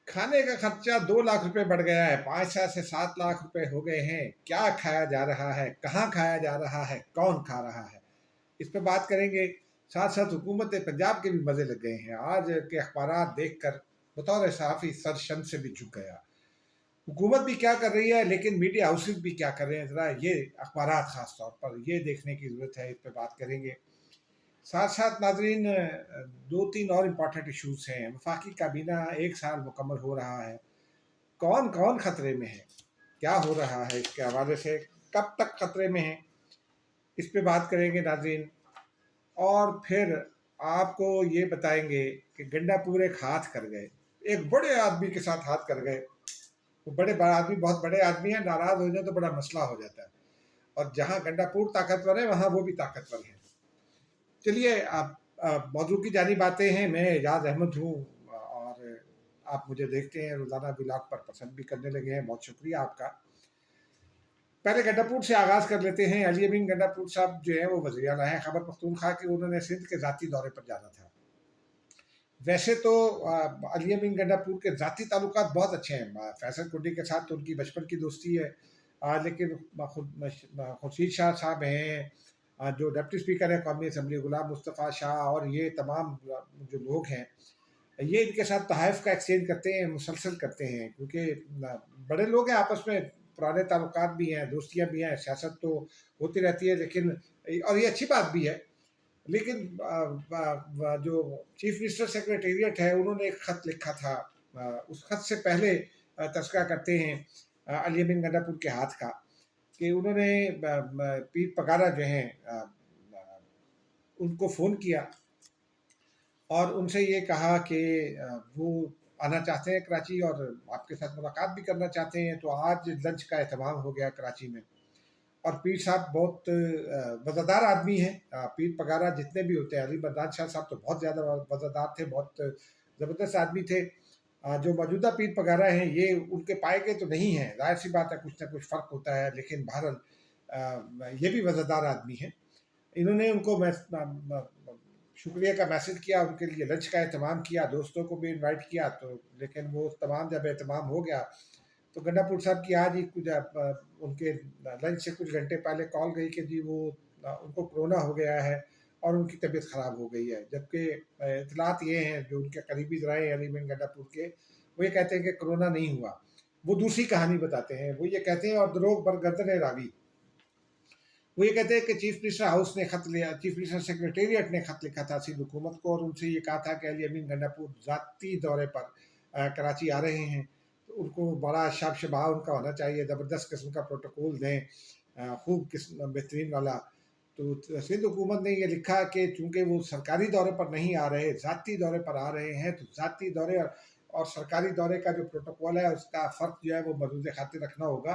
खाने का खर्चा 2 लाख रुपए बढ़ गया है, 5 से 7 लाख रुपए हो गए हैं। क्या खाया जा रहा है, कहाँ खाया जा रहा है, कौन खा रहा है, इस पे बात करेंगे। साथ साथ हुकूमत पंजाब के भी मजे लग गए हैं। आज के अखबार देखकर बतौर सहाफ़ी सर शर्म से भी झुक गया। हुकूमत भी क्या कर रही है, लेकिन मीडिया हाउसेज भी क्या कर रहे हैं, ज़रा ये अखबार खास तौर पर ये देखने की ज़रूरत है, इस पर बात करेंगे। साथ साथ नाजरीन, दो तीन और इम्पॉर्टेंट इशूज़ हैं। वफाकी काबीना 1 साल मुकम्मल हो रहा है, कौन कौन खतरे में है, क्या हो रहा है इसके हवाले से, कब तक खतरे में है, इस पे बात करेंगे नाजरीन। और फिर आपको ये बताएंगे कि गंडापुर एक हाथ कर गए, एक बड़े आदमी के साथ हाथ कर गए। वो बड़े बड़ा आदमी बहुत बड़े आदमी है, नाराज हो जाए तो बड़ा मसला हो जाता है। और जहाँ गंडापुर ताकतवर है वहाँ वो भी ताकतवर है। चलिए आप मौजू की जानिब आते हैं। मैं एजाज अहमद हूँ और आप मुझे देखते हैं रोज़ाना ब्लॉग पर, पसंद भी करने लगे हैं, बहुत शुक्रिया आपका। पहले गंडापुर से आगाज़ कर लेते हैं। अली अमीन गंडापुर साहब जो है वो वज़ीर आला हैं खैबर पख्तूनख्वा के। उन्होंने सिंध के ज़ाती दौरे पर जाना था। वैसे तो अली अमीन गंडापुर के ज़ाती ताल्लुकात बहुत अच्छे हैं। फैसल कुंडी के साथ तो उनकी बचपन की दोस्ती है। लेकिन खुर्शीद शाह साहब हैं, जो डिप्टी स्पीकर हैं कौमी असम्बली, गुलाम मुस्तफ़ा शाह, और ये तमाम जो लोग हैं, ये इनके साथ तहाइफ का एक्सचेंज करते हैं, मुसलसल करते हैं, क्योंकि बड़े लोग हैं आपस में, पुराने ताल्लुकात भी हैं, दोस्तियाँ भी हैं, सियासत तो होती रहती है। लेकिन और ये अच्छी बात भी है। लेकिन जो चीफ मिनिस्टर सेक्रेटेरिएट है, उन्होंने एक ख़त लिखा था। उस ख़त से पहले तस्करा करते हैं अली अमीन गंडापुर के हाथ का, कि उन्होंने पीर पगारा जो हैं उनको फ़ोन किया और उनसे ये कहा कि वो आना चाहते हैं कराची और आपके साथ मुलाकात भी करना चाहते हैं। तो आज लंच का एहतमाम हो गया कराची में। और पीर साहब बहुत वज़ादार आदमी हैं। पीर पगारा जितने भी होते हैं, अली बरदान शाह साहब तो बहुत ज़्यादा वज़ादार थे, बहुत ज़बरदस्त आदमी थे। जो मौजूदा पीर पगारा हैं, ये उनके पाए के तो नहीं हैं, ज़ाहिर सी बात है, कुछ ना कुछ फ़र्क होता है, लेकिन बहरहाल ये भी वज़ादार आदमी हैं। इन्होंने उनको शुक्रिया का मैसेज किया, उनके लिए लंच का एहतमाम किया, दोस्तों को भी इनवाइट किया। तो लेकिन वो तमाम जब एहतमाम हो गया तो गंडापुर साहब की आज ही कुछ उनके लंच से कुछ घंटे पहले कॉल गई कि जी वो उनको कोरोना हो गया है और उनकी तबीयत ख़राब हो गई है। जबकि इतलात ये हैं, जो उनके करीबी ज़राए हैं अली बिन गंडापुर के, वो ये कहते हैं कि कोरोना नहीं हुआ। वो दूसरी कहानी बताते हैं। वो ये कहते हैं, और दरोग बरगर्दन रावी, वो ये कहते हैं कि चीफ मिनिस्टर हाउस ने खत लिया, चीफ मिनिस्टर सेक्रेटेरिएट ने खत लिखा था सिंध हुकूमत को, और उनसे ये कहा था कि अली अमीन गंडापुर ज़ाती दौरे पर कराची आ रहे हैं, तो उनको बड़ा शाब शबाह उनका होना चाहिए, ज़बरदस्त किस्म का प्रोटोकॉल दें, खूब किस्म बेहतरीन वाला। तो सिंध हुकूमत ने ये लिखा कि चूँकि वो सरकारी दौरे पर नहीं आ रहे, ज़ाती दौरे पर आ रहे हैं, तो ज़ाती दौरे और सरकारी दौरे का जो प्रोटोकॉल है उसका फ़र्क जो है वो मदूद खातिर रखना होगा।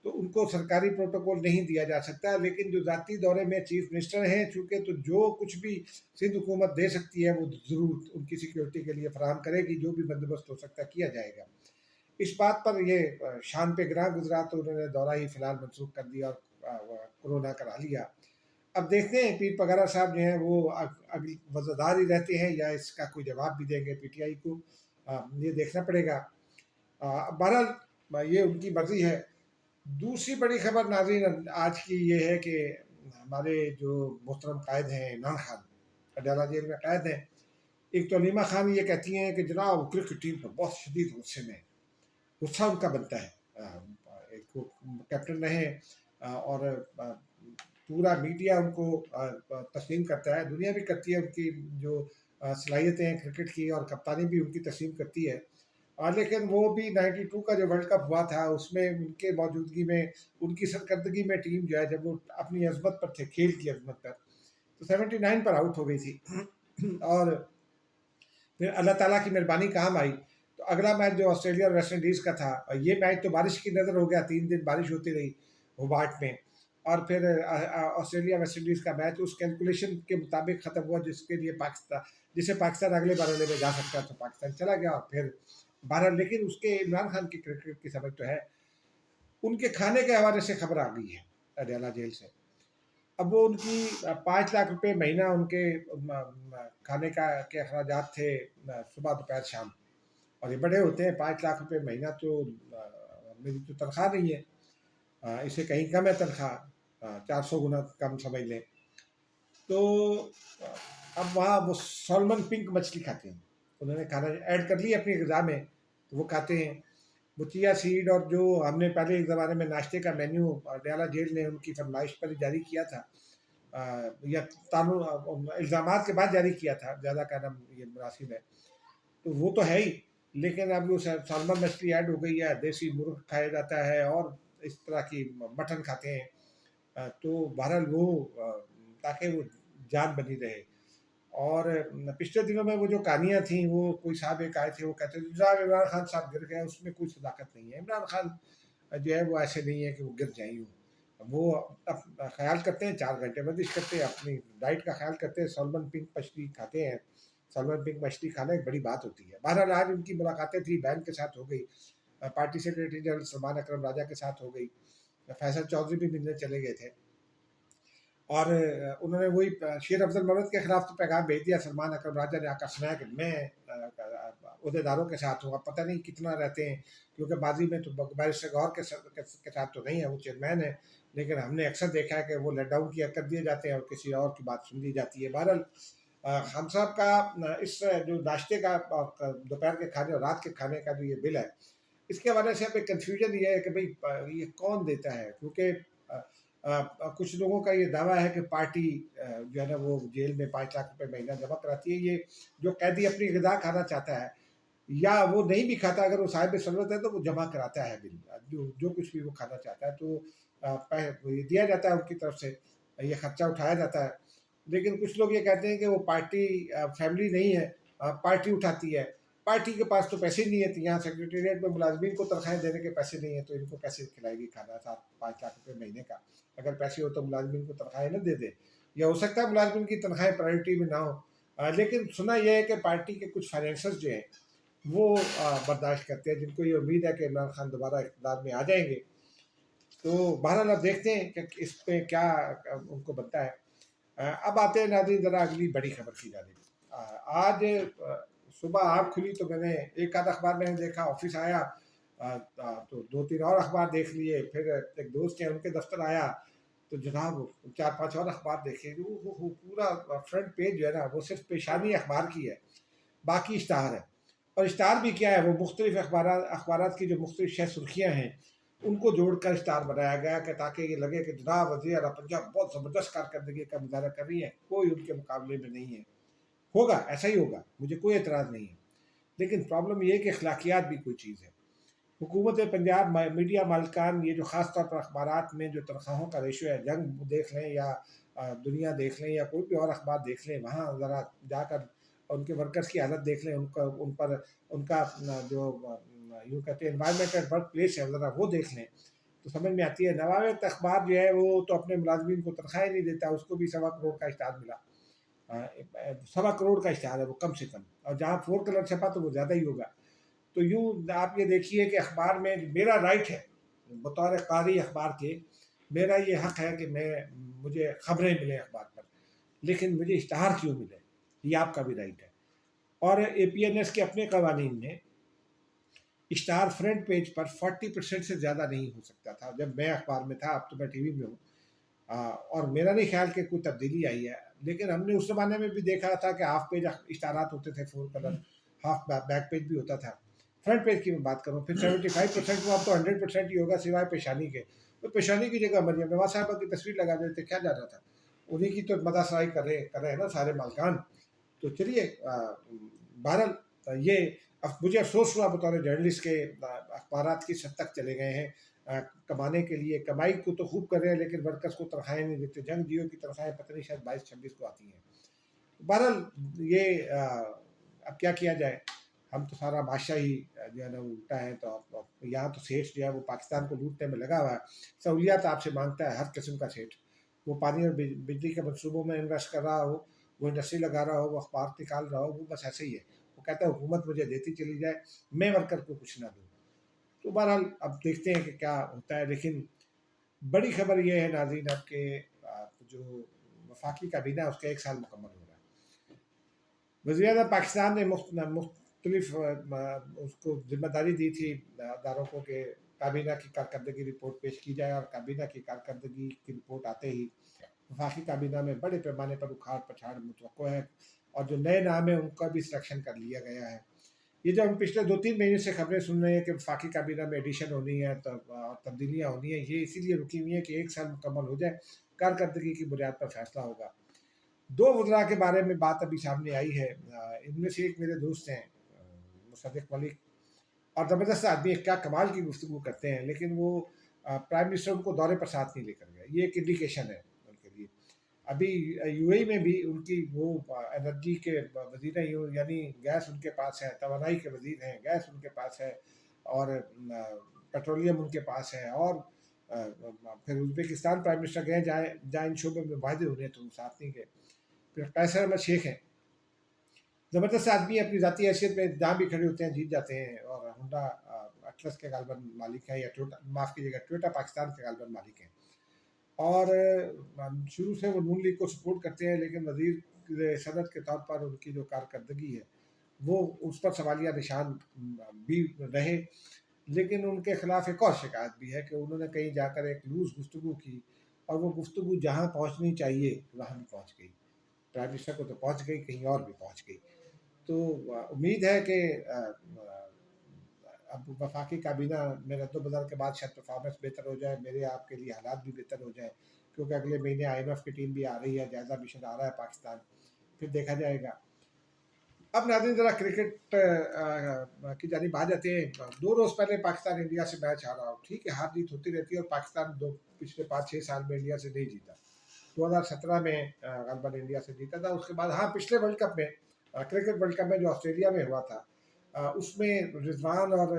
तो उनको सरकारी प्रोटोकॉल नहीं दिया जा सकता। लेकिन जो ज़ाती दौरे में चीफ मिनिस्टर हैं, चूँकि तो जो कुछ भी सिंध हुकूमत दे सकती है वो ज़रूर उनकी सिक्योरिटी के लिए फराहम करेगी, जो भी बंदोबस्त हो सकता है किया जाएगा। इस बात पर ये शान पे गिरा गुजरा, तो उन्होंने दौरा ही फ़िलहाल मनसूख कर दिया और कोरोना करा लिया। अब देखते हैं पीर पगारा साहब जो हैं वो अगली वज़ादार ही रहते हैं या इसका कोई जवाब भी देंगे पीटीआई को, ये देखना पड़ेगा। बहरहाल ये उनकी मर्ज़ी है। दूसरी बड़ी खबर नाज़रीन आज की ये है कि हमारे जो मोहतरम कायद हैं इमरान खान, अडयाला जेल में कैद हैं। एक तो अलीमा खान ये कहती हैं कि जनाब क्रिकेट टीम पर बहुत शदीद गुस्से में, गुस्सा उनका बनता है। एक वो कैप्टन रहे और पूरा मीडिया उनको तस्लीम करता है, दुनिया भी करती है उनकी जो सलाहियतें हैं क्रिकेट की, और कप्तानी भी उनकी तस्लीम करती है। लेकिन वो भी 92 का जो वर्ल्ड कप हुआ था उसमें उनके मौजूदगी में, उनकी सरकर्दगी में टीम जो है, जब वो अपनी अजमत पर थे, खेल की अजमत पर, तो 79 पर आउट हो गई थी। और फिर अल्लाह ताला की मेहरबानी काम आई, तो अगला मैच जो ऑस्ट्रेलिया और वेस्ट इंडीज़ का था, ये मैच तो बारिश की नज़र हो गया, 3 दिन बारिश होती रही होबार्ट में। और फिर ऑस्ट्रेलिया वेस्ट इंडीज़ का मैच उस कैलकुलेशन के मुताबिक ख़त्म हुआ जिसके लिए जिसे पाकिस्तान अगले मरहले में जा सकता है, तो पाकिस्तान चला गया। और फिर बहरहाल, लेकिन उसके इमरान खान की क्रिकेट की समझ तो है। उनके खाने के हवाले से खबर आ गई है अडयाला जेल से। अब वो उनकी 5 लाख रुपए महीना उनके खाने का के अखराजात थे, सुबह दोपहर शाम। और ये बड़े होते हैं। 5 लाख रुपए महीना तो मेरी तो तनख्वाह नहीं है, इससे कहीं कम है तनख्वाह, 400 गुना कम समझ लें। तो अब वहाँ वो सॉल्मन पिंक मछली खाते हैं, उन्होंने खाना ऐड कर लिया अपनी ग़िज़ा में, तो वो खाते हैं। वो चिया सीड और जो हमने पहले एक ज़माने में नाश्ते का मेन्यू डयाला जेल ने उनकी फरमाइश पर ही जारी किया था, या इल्ज़ामात के बाद जारी किया था, ज़्यादा कहना ये मुनासिब है, तो वो तो है ही। लेकिन अब वो सालमन मछली ऐड हो गई है, देसी मुर्ग खाया जाता है और इस तरह की मटन खाते हैं। तो बहरहाल वो ताकि वो जान बनी रहे। और पिछले दिनों में वो जो कहानियाँ थी, वो कोई साहब एक आए थे, वो कहते थे जनाब इमरान खान साहब गिर गए, उसमें कोई सदाकत नहीं है। इमरान खान जो है वो ऐसे नहीं है कि वो गिर जाए यूँ, वो अब ख्याल करते हैं, 4 घंटे वर्जिश करते हैं, अपनी डाइट का ख्याल करते हैं, सॉल्मन पिंक मछली खाते हैं। सलमान पिंक मछली खाना एक बड़ी बात होती है। बहरहाल आज उनकी मुलाकातें थी, बहन के साथ हो गई, पार्टी सेक्रेटरी जनरल सलमान अकरम राजा के साथ हो गई, फैसल चौधरी भी मिलने चले गए थे, और उन्होंने वही शेर अफजल ममद के खिलाफ तो पैगाम भेज दिया। सलमान अकरम राजा ने आकर सुनाया कि मैं अहदेदारों के साथ हूँ। अब पता नहीं कितना रहते हैं, क्योंकि माजी में तो बैरिस्टर गौर के साथ तो नहीं है, वो चेयरमैन है, लेकिन हमने अक्सर देखा है कि वो लेट डाउन किया कर दिए जाते हैं और किसी और की बात सुन ली जाती है। बहरहाल खान साहब का इस जो नाश्ते का, दोपहर के खाने और रात के खाने का जो ये बिल है, इसके हवाले से अब एक कन्फ्यूजन ये है कि भाई ये कौन देता है, क्योंकि कुछ लोगों का ये दावा है कि पार्टी जो है ना वो जेल में 5 लाख रुपए महीना जमा कराती है। ये जो कैदी अपनी ग़िज़ा खाना चाहता है या वो नहीं भी खाता, अगर वो साहिब ज़रूरत है तो वो जमा कराता है बिल, जो कुछ भी वो खाना चाहता है, तो ये दिया जाता है उनकी तरफ से, ये खर्चा उठाया जाता है। लेकिन कुछ लोग ये कहते हैं कि वो पार्टी फैमिली नहीं है, पार्टी उठाती है। पार्टी के पास तो पैसे नहीं है, तो यहाँ सेक्रेटेरिएट में मुलाजमीन को तनख्वाहें देने के पैसे नहीं है, तो इनको कैसे खिलाएगी खाना 7-5 लाख रुपए महीने का। अगर पैसे हो तो मुलाजमीन को तनख्वाहें न दे दे, या हो सकता है मुलाजमीन की तनख्वाहें प्रायोरिटी में ना हो। लेकिन सुना यह है कि पार्टी के कुछ फाइनेंसर्स जो हैं वो बर्दाश्त करते हैं, जिनको ये उम्मीद है कि इमरान खान दोबारा इक़्तिदार में आ जाएंगे। तो बहरहाल अब देखते हैं कि इस पे क्या उनको बनता है। अब आते हैं नाज़रीन ज़रा अगली बड़ी खबर की जानिब। आज सुबह आँख खुली तो मैंने एक आध अखबार मैंने देखा, ऑफिस आया तो 2-3 और अखबार देख लिए, फिर एक दोस्त है उनके दफ्तर आया तो जनाब 4-5 और अखबार देखे। वो पूरा फ्रंट पेज जो है ना वो सिर्फ पेशानी अखबार की है, बाकी इश्तहार है। और इश्तहार भी क्या है, वो मुख्तलिफ अखबारात की जो मुख्तलिफ शह सुर्खियाँ हैं उनको जोड़कर इश्तहार बनाया गया कि ताकि ये लगे कि जनाब वज़ीर आला पंजाब बहुत ज़बरदस्त कारकर्दगी का मुज़ाहरा कर रही है, कोई उनके मुकाबले में नहीं है। होगा, ऐसा ही होगा, मुझे कोई एतराज़ नहीं है। लेकिन प्रॉब्लम ये है कि अखलाकियात भी कोई चीज़ है। हुकूमत पंजाब मीडिया मालिकान, ये जो ख़ास तौर पर अखबारात में जो तनख्वाहों का रेशो है, जंग देख लें या दुनिया देख लें या कोई भी और अखबार देख लें, वहाँ ज़रा जाकर उनके वर्कर्स की हालत देख लें, उन पर उनका जो यूँ कहते हैं एनवायरनमेंट एट वर्क प्लेस है, ज़रा वो देख लें तो समझ में आती है। नवाब अखबार जो है वो तो अपने मुलाजमीन को तनख्वाहें नहीं देता, उसको भी 1.25 करोड़ का इश्तहार मिला। 1.25 करोड़ का इश्तहार है वो कम से कम, और जहाँ 4 कलर छपा तो वो ज़्यादा ही होगा। तो यूँ आप ये देखिए कि अखबार में मेरा राइट है, बतौर कारी अखबार के मेरा ये हक़ है कि मुझे ख़बरें मिलें अखबार पर, लेकिन मुझे इश्तहार क्यों मिले, ये आपका भी राइट है। और APNS के अपने कवानीन में इश्तहार फ्रंट पेज पर 40% से ज़्यादा नहीं हो सकता था जब मैं अखबार में था, अब तो मैं TV में हूँ। और मेरा नहीं ख्याल कि कोई तब्दीली आई है, लेकिन हमने उस ज़माने में भी देखा था कि हाफ पेज इश्तहारात होते थे 4 कलर, हाफ बैक पेज भी होता था। फ्रंट पेज की मैं बात करूँ, फिर 75% वो अब तो 100% ही होगा सिवाय पेशानी के। तो पेशानी की जगह मरियम नवाज़ साहिबा की तस्वीर लगा देते, क्या जाना था, उन्हीं की तो मदासराई कर रहे हैं ना सारे मालकान। तो चलिए बहरहाल ये अब मुझे अफसोस हुआ बतौर जर्नलिस्ट के अखबारात किस हद तक चले गए हैं कमाने के लिए। कमाई को तो खूब कर रहे हैं, लेकिन वर्कर्स को तनख्वाहें नहीं देते। जंग जियो की तनख्वाहें पता नहीं शायद 22-26 को आती हैं। बहरहाल ये अब क्या किया जाए, हम तो सारा बादशाह ही जो है ना उल्टा है। तो यहाँ तो सेठ जो है वो पाकिस्तान को लूटने में लगा हुआ है, सहूलियात आपसे मांगता है हर किस्म का सेठ। वो पानी और बिजली के मनसूबों में इन्वेस्ट कर रहा हो, वो इंडस्ट्री लगा रहा हो, वो अखबार निकाल रहा हो, वो बस ऐसे ही है। वो कहता है हुकूमत मुझे देती चली जाए, मैं वर्कर को कुछ ना दूँ। तो बहरहाल अब देखते हैं कि क्या होता है। लेकिन बड़ी खबर ये है नाज़रीन आपके जो वफाकी काबीना उसका 1 साल मुकम्मल हो रहा है। वज़ीर-ए-आज़म पाकिस्तान ने مختلف اس کو ذمہ داری دی تھی اداروں کو کہ کابینہ کی کارکردگی رپورٹ پیش کی جائے، اور کابینہ کی کارکردگی کی رپورٹ آتے ہی وفاقی کابینہ میں بڑے پیمانے پر اکھاڑ پچھاڑ متوقع ہے، اور جو نئے نام ہیں ان کا بھی سلیکشن کر لیا گیا ہے۔ یہ جو ہم پچھلے 2-3 مہینے سے خبریں سن رہے ہیں کہ وفاقی کابینہ میں ایڈیشن ہونی ہے، تبدیلیاں ہونی ہیں، یہ اسی لیے رکی ہوئی ہیں کہ 1 سال مکمل ہو جائے، کارکردگی کی بنیاد پر فیصلہ ہوگا۔ 2 وزراء کے بارے میں بات ابھی سامنے آئی ہے، ان میں سے ایک میرے دوست ہیں مصدق ملک، اور زبردست آدمی ہے، کیا کمال کی گفتگو کرتے ہیں، لیکن وہ پرائم منسٹر ان کو دورے پر ساتھ نہیں لے کر گئے۔ یہ ایک انڈیکیشن ہے ان کے لیے۔ ابھی یو اے میں بھی ان کی وہ انرجی کے وزیر ہیں، یعنی گیس ان کے پاس ہے، توانائی کے وزیر ہیں، گیس ان کے پاس ہے، اور پیٹرولیم ان کے پاس ہے، اور پھر ازبیکستان پرائم منسٹر گئے جہاں ان شعبے میں معاہدے ہونے تو ساتھ نہیں گئے۔ پھر قیصر احمد شیخ ہیں، زبردست آدمی اپنی ذاتی حیثیت میں جہاں بھی کھڑے ہوتے ہیں جیت جاتے ہیں، اور ہونڈا اٹلس کے غالباً مالک ہیں، یا معاف کیجیے گا ٹویوٹا پاکستان کے غالباً مالک ہیں، اور شروع سے وہ نون لیگ کو سپورٹ کرتے ہیں، لیکن وزیر صنعت کے طور پر ان کی جو کارکردگی ہے وہ اس پر سوالیہ نشان بھی رہے۔ لیکن ان کے خلاف ایک اور شکایت بھی ہے کہ انہوں نے کہیں جا کر ایک لوز گفتگو کی، اور وہ گفتگو جہاں پہنچنی چاہیے وہاں بھی پہنچ گئی، پرائم منسٹر کو تو پہنچ گئی، کہیں اور بھی پہنچ گئی۔ تو امید ہے کہ اب وفاقی کابینہ میں رد و بدل کے بعد شاید پرفارمنس بہتر ہو جائے، میرے آپ کے لیے حالات بھی بہتر ہو جائیں، کیونکہ اگلے مہینے آئی ایم ایف کی ٹیم بھی آ رہی ہے، جائزہ مشن آ رہا ہے پاکستان، پھر دیکھا جائے گا۔ اب ناظرین ذرا کرکٹ کی جانب آ جاتے ہیں۔ 2 روز پہلے پاکستان انڈیا سے میچ ہارا، ٹھیک ہے ہار جیت ہوتی رہتی ہے، اور پاکستان پچھلے 5-6 سال میں انڈیا سے نہیں جیتا۔ 2017 میں غالباً انڈیا سے جیتا تھا، اس کے بعد ہاں پچھلے ورلڈ کپ میں، کرکٹ ورلڈ کپ میں جو آسٹریلیا میں ہوا تھا، اس میں رضوان اور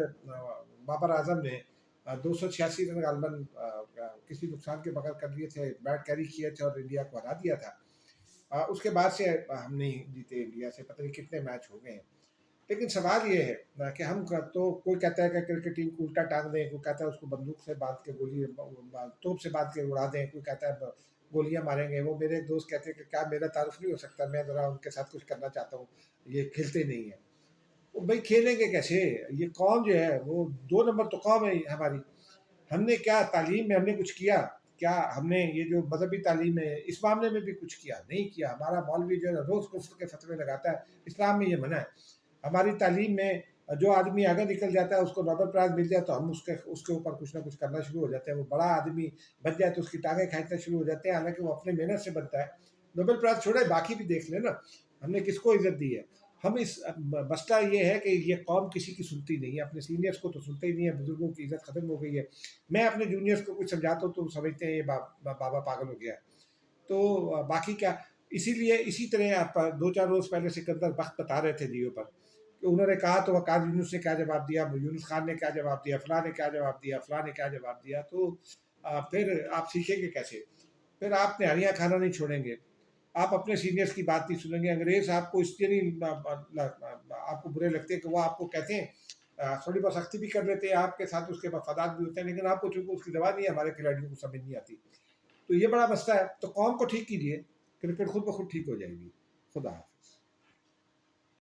بابر اعظم نے 286 رن غالباً کسی نقصان کے بغیر کر لیے تھے، بیٹ کیری کیے تھے اور انڈیا کو ہرا دیا تھا۔ اس کے بعد سے ہم نہیں جیتے انڈیا سے، پتہ نہیں کتنے میچ ہو گئے ہیں۔ لیکن سوال یہ ہے کہ ہم تو کوئی کہتا ہے کہ کرکٹ ٹیم کو الٹا ٹانگ دیں، کوئی کہتا ہے اس کو بندوق سے باندھ کے گولی توپ سے باندھ کے اڑا دیں، کوئی کہتا ہے گولیاں ماریں گے۔ وہ میرے دوست کہتے ہیں کہ کیا میرا تعارف نہیں ہو سکتا، میں ذرا ان کے ساتھ کچھ کرنا چاہتا ہوں، یہ کھیلتے نہیں ہیں۔ وہ بھائی کھیلیں گے کیسے؟ یہ قوم جو ہے وہ 2 نمبر تو قوم ہے ہماری۔ ہم نے کیا تعلیم میں ہم نے کچھ کیا؟ کیا ہم نے یہ جو مذہبی تعلیم ہے اس معاملے میں بھی کچھ کیا؟ نہیں کیا۔ ہمارا مولوی جو ہے روز کفر کے فتوے لگاتا ہے، اسلام میں یہ منع ہے۔ ہماری تعلیم میں جو آدمی آگے نکل جاتا ہے اس کو نوبل پرائز مل جائے تو ہم اس کے اوپر کچھ نہ کچھ کرنا شروع ہو جاتے ہیں۔ وہ بڑا آدمی بن جائے تو اس کی ٹانگیں کھینچنا شروع ہو جاتے ہیں، حالانکہ وہ اپنے محنت سے بنتا ہے۔ نوبل پرائز چھوڑے، باقی بھی دیکھ لیں نا، ہم نے کس کو عزت دی ہے۔ ہم اس مسئلہ یہ ہے کہ یہ قوم کسی کی سنتی نہیں ہے، اپنے سینئرز کو تو سنتے ہی نہیں ہے، بزرگوں کی عزت ختم ہو گئی ہے۔ میں اپنے جونیئرز کو کچھ سمجھاتا ہوں تو سمجھتے ہیں یہ بابا پاگل ہو گیا ہے۔ تو باقی کیا، اسی لیے اسی طرح آپ 2-4 روز پہلے سکندر بخت بتا رہے تھے جیو پر کہ انہوں نے کہا تو وقار یونس نے کیا جواب دیا، یونس خان نے کیا جواب دیا، فلاں نے کیا جواب دیا، فلاں نے کیا جواب دیا۔ تو پھر آپ سیکھیں گے کیسے؟ پھر آپ نہاریاں کھانا نہیں چھوڑیں گے، آپ اپنے سینئرز کی بات نہیں سنیں گے۔ انگریز آپ کو اس لیے نہیں آپ کو برے لگتے کہ وہ آپ کو کہتے ہیں، تھوڑی بہت سختی بھی کر لیتے ہیں آپ کے ساتھ، اس کے مفادات بھی ہوتے ہیں، لیکن آپ کو چونکہ اس کی زبان نہیں ہے، ہمارے کھلاڑیوں کو سمجھ نہیں آتی۔ تو یہ بڑا مسئلہ ہے۔ تو قوم کو ٹھیک کیجیے، کرکٹ خود بخود ٹھیک ہو جائے گی۔ خدا حافظ۔